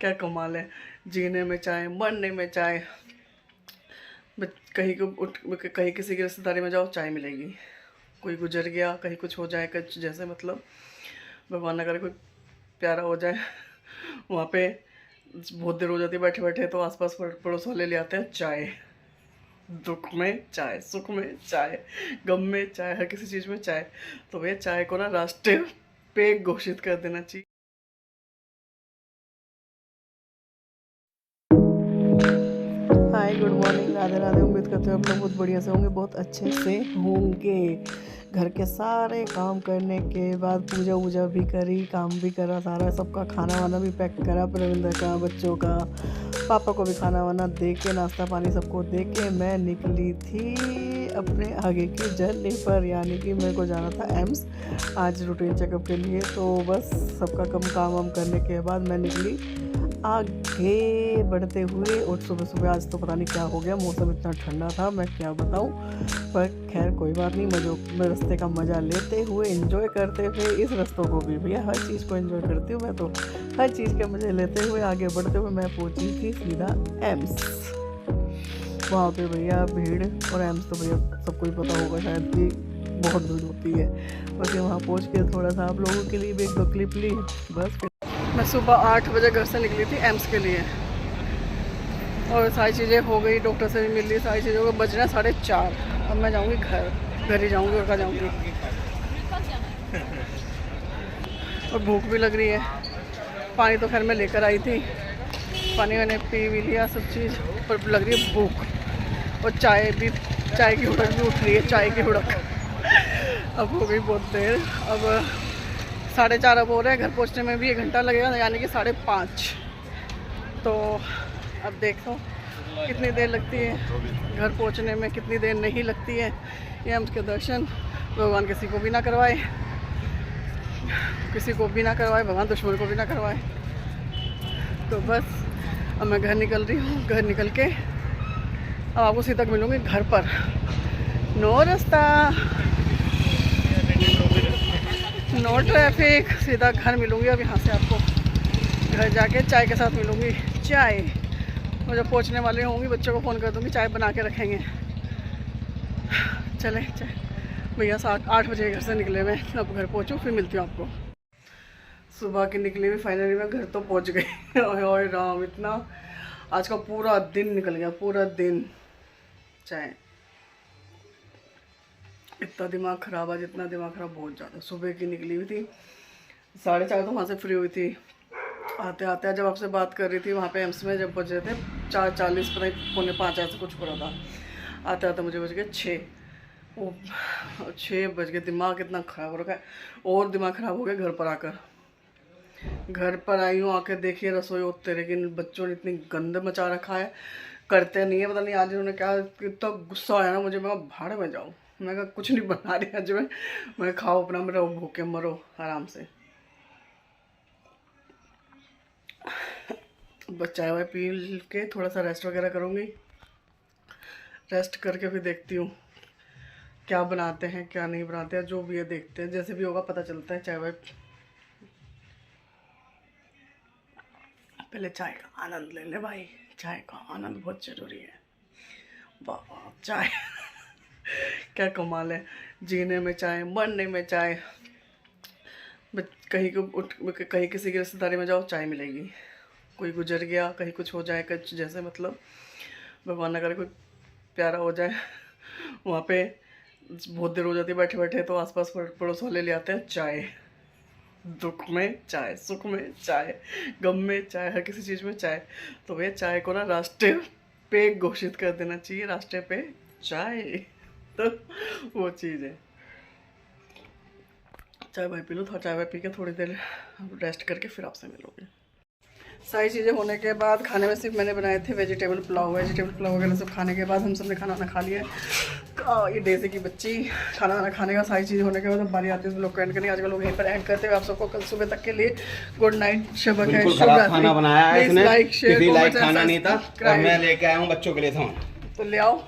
क्या कमाल है, जीने में चाय, मरने में चाय। कहीं को उठ कहीं किसी की रिश्तेदारी में जाओ चाय मिलेगी, कोई गुजर गया, कहीं कुछ हो जाए, कुछ जैसे मतलब भगवान ना करे कोई प्यारा हो जाए, वहाँ पे बहुत देर हो जाती है बैठे बैठे, तो आसपास पड़ोस वाले ले आते हैं चाय। दुख में चाय, सुख में चाय, गम में चाय, हर किसी चीज़ में चाय। तो भैया चाय को ना राष्ट्रीय पेय घोषित कर देना चाहिए। हाय, गुड मॉर्निंग, राधे राधे। उम्मीद करते हो आप लोग बहुत बढ़िया से होंगे, बहुत अच्छे से होंगे। घर के सारे काम करने के बाद पूजा वूजा भी करी, काम भी करा सारा, सबका खाना वाना भी पैक करा, प्रविंदर का, बच्चों का, पापा को भी खाना वाना दे के, नाश्ता पानी सबको दे के मैं निकली थी अपने आगे की जर्नी पर। यानी कि मेरे को जाना था एम्स आज रूटीन चेकअप के लिए। तो बस सबका काम वाम करने के बाद मैं निकली आगे बढ़ते हुए। और सुबह सुबह आज तो पता नहीं क्या हो गया, मौसम इतना ठंडा था मैं क्या बताऊं, पर खैर कोई बात नहीं। मैं रास्ते का मज़ा लेते हुए, एंजॉय करते हुए इस रास्तों को भी, भैया हर चीज़ को एंजॉय करती हूँ मैं, तो हर चीज़ के मज़े लेते हुए आगे बढ़ते हुए मैं पहुंची थी सीधा एम्स। वहाँ पे भैया भीड़, और एम्स तो भैया सबको ही पता होगा शायद कि बहुत भीड़ होती है। बस वहाँ पहुँच के थोड़ा सा आप लोगों के लिए भी एक दो क्लिप ली, बस। मैं सुबह 8 बजे घर से निकली थी एम्स के लिए, और सारी चीज़ें हो गई, डॉक्टर से भी मिल ली, सारी चीज़ों को बज रहे हैं 4:30। अब मैं जाऊंगी घर ही जाऊंगी, और कहाँ जाऊंगी। और भूख भी लग रही है। पानी तो खैर मैं लेकर आई थी, पानी मैंने पी भी लिया सब चीज़, पर लग रही है भूख। और चाय की हुड़क भी उठ रही है, चाय की हुड़क। अब हो गई बहुत देर, अब 4:30 अब हो रहा है, घर पहुंचने में भी 1 घंटा लगेगा, यानी कि 5:30। तो अब देखो कितनी देर लगती है घर पहुंचने में, कितनी देर नहीं लगती है। ये एम्स के दर्शन भगवान किसी को भी ना करवाए, भगवान दुश्मन को भी ना करवाए। तो बस अब मैं घर निकल रही हूँ। घर निकल के अब आपको सीधा मिलूँगी घर पर। नो रास्ता, नो ट्रैफिक, सीधा घर मिलूँगी। अब यहाँ से आपको घर जाके चाय के साथ मिलूँगी, चाय। और जब पहुँचने वाले होंगी बच्चों को फ़ोन कर दूँगी, चाय बना के रखेंगे। चले भैया 8 बजे घर से निकले, मैं अब घर पहुँचूँ, फिर मिलती हूँ आपको। सुबह की निकली हुई, फाइनली मैं घर तो पहुँच गई। और राम, इतना आज का पूरा दिन निकल गया, पूरा दिन चाय। इतना दिमाग ख़राब, आज इतना दिमाग ख़राब, बहुत ज़्यादा। सुबह की निकली हुई थी 4:30, तो वहाँ से फ्री हुई थी। आते आते जब आपसे बात कर रही थी वहाँ पे एम्स में, जब बजे थे 4:40, पता नहीं 4:45 ऐसे कुछ पूरा था। आते आते मुझे बज गए 6। वो 6 बज गए, दिमाग इतना ख़राब हो रखा है। और दिमाग ख़राब हो गया घर पर आई हूँ, आके देखिए रसोई होते, लेकिन बच्चों ने इतनी गंद मचा रखा है, करते नहीं है। पता नहीं आज उन्होंने क्या, इतना गुस्सा आया ना मुझे। मैं भाड़ में जाऊँ, मैं कहा कुछ नहीं बना रही आज मैं खाओ अपना, मेरा भूखे मरो आराम से। बस चाय वाय पी के थोड़ा सा रेस्ट वगैरह करूँगी। रेस्ट करके फिर देखती हूँ क्या बनाते हैं क्या नहीं बनाते हैं, जो भी है देखते हैं, जैसे भी होगा पता चलता है। चाय वाय, पहले चाय का आनंद ले ले भाई, चाय का आनंद बहुत ज़रूरी है। वाह चाय क्या कमाल है, जीने में चाय, मरने में चाय। कहीं किसी की रिश्तेदारी में जाओ चाय मिलेगी, कोई गुजर गया, कहीं कुछ हो जाए, कुछ जैसे मतलब भगवान ना करे कोई प्यारा हो जाए, वहाँ पे बहुत देर हो जाती है बैठे बैठे, तो आसपास पड़ोस वाले ले आते हैं चाय। दुख में चाय, सुख में चाय, गम में चाय, हर किसी चीज़ में चाय। तो भैया चाय को ना राष्ट्रीय पेय घोषित कर देना चाहिए, राष्ट्रीय पेय चाय। तो वो चीज़ है। चाय वाय पी लो, चाय वाय पी के थोड़ी देर रेस्ट करके फिर आपसे मिलोगे। सारी चीज़ें होने के बाद खाने में सिर्फ मैंने बनाए थे वेजिटेबल पुलाव वगैरह सब खाने के बाद हम सब ने खाना वाना खा लिया। ये डेज़ी की बच्ची खाना वाना खाने का, सारी चीज़ें होने के बाद बारी आती है लोग को एंड करने। आजकल लोग यहीं पर एंड करते हुए आप सबको कल सुबह तक के लिए गुड नाइट, शब है, खाना बनाया है इसने, लाइक शेयर, खाना नहीं था, मैं लेके आया हूँ बच्चों के लिए। तो ले आओ।